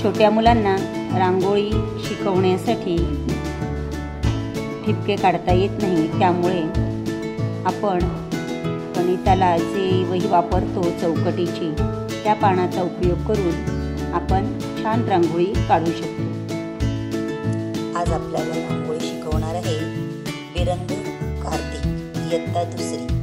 छोट्या मुलांना रांगोळी शिकवण्यासाठी ठिपके काढता येत नाही, त्यामुळे आपण गणिताला जे वही वापरतो चौकटीची, त्या पानाचा उपयोग करून आपण छान रांगोळी काढू शकतो। आज आपल्याला रांगोळी शिकवणार आहे विरंग कार्तिक, इयत्ता दुसरी।